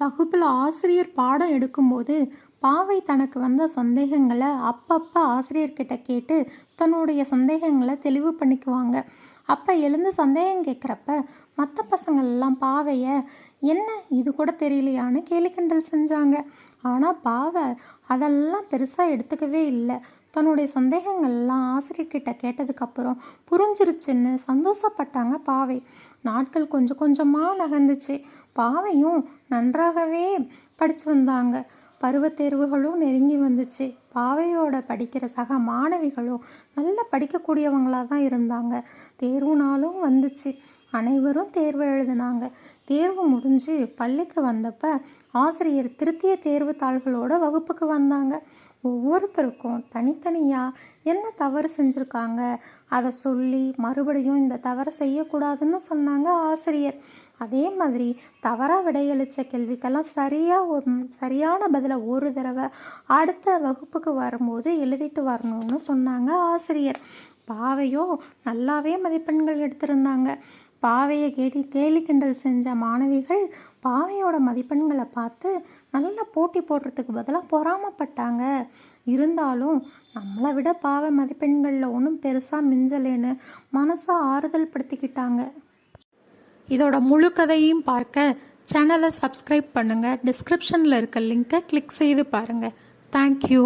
வகுப்பில் ஆசிரியர் பாடம் எடுக்கும்போது பாவை தனக்கு வந்த சந்தேகங்களை அப்பப்போ ஆசிரியர்கிட்ட கேட்டு தன்னுடைய சந்தேகங்களை தெளிவு பண்ணிக்குவாங்க. அப்போ எழுந்து சந்தேகம் கேட்குறப்ப மற்ற பசங்கள்லாம் பாவையை என்ன இது கூட தெரியலையான்னு கேலி கிண்டல் செஞ்சாங்க. ஆனால் பாவை அதெல்லாம் பெருசாக எடுத்துக்கவே இல்லை. தன்னுடைய சந்தேகங்கள்லாம் ஆசிரியர்கிட்ட கேட்டதுக்கப்புறம் புரிஞ்சிருச்சுன்னு சந்தோஷப்பட்டாங்க பாவை. நாட்கள் கொஞ்சம் கொஞ்சமாக நகர்ந்துச்சு. பாவையும் நன்றாகவே படித்து வந்தாங்க. பருவத் தேர்வுகளும் நெருங்கி வந்துச்சு. பாவையோட படிக்கிற சக மாணவிகளும் நல்லா படிக்கக்கூடியவங்களாக தான் இருந்தாங்க. தேர்வு நாளும் வந்துச்சு. அனைவரும் தேர்வு எழுதினாங்க. தேர்வு முடிஞ்சு பள்ளிக்கு வந்தப்ப ஆசிரியர் திருத்திய தேர்வு தாள்களோட வகுப்புக்கு வந்தாங்க. ஒவ்வொருத்தருக்கும் தனித்தனியாக என்ன தவறு செஞ்சுருக்காங்க அதை சொல்லி மறுபடியும் இந்த தவறை செய்யக்கூடாதுன்னு சொன்னாங்க ஆசிரியர். அதே மாதிரி தவறாக விடையளித்த கேள்விக்கெல்லாம் சரியான பதிலை ஒரு தடவை அடுத்த வகுப்புக்கு வரும்போது எழுதிட்டு வரணும்னு சொன்னாங்க ஆசிரியர். பாவையோ நல்லாவே மதிப்பெண்கள் எடுத்திருந்தாங்க. பாவையை கேலி கிண்டல் செஞ்ச மாணவிகள் பாவையோட மதிப்பெண்களை பார்த்து நல்லா போட்டி போடுறதுக்கு பதிலாக பொறாமப்பட்டாங்க. இருந்தாலும் நம்மளை விட பாவை மதிப்பெண்களில் ஒன்றும் பெருசாக மிஞ்சலேன்னு மனசை ஆறுதல் படுத்திக்கிட்டாங்க. இதோட முழு கதையும் பார்க்க சேனலை சப்ஸ்கிரைப் பண்ணுங்கள். டிஸ்கிரிப்ஷனில் இருக்க லிங்கை கிளிக் செய்து பாருங்கள். தேங்க்யூ.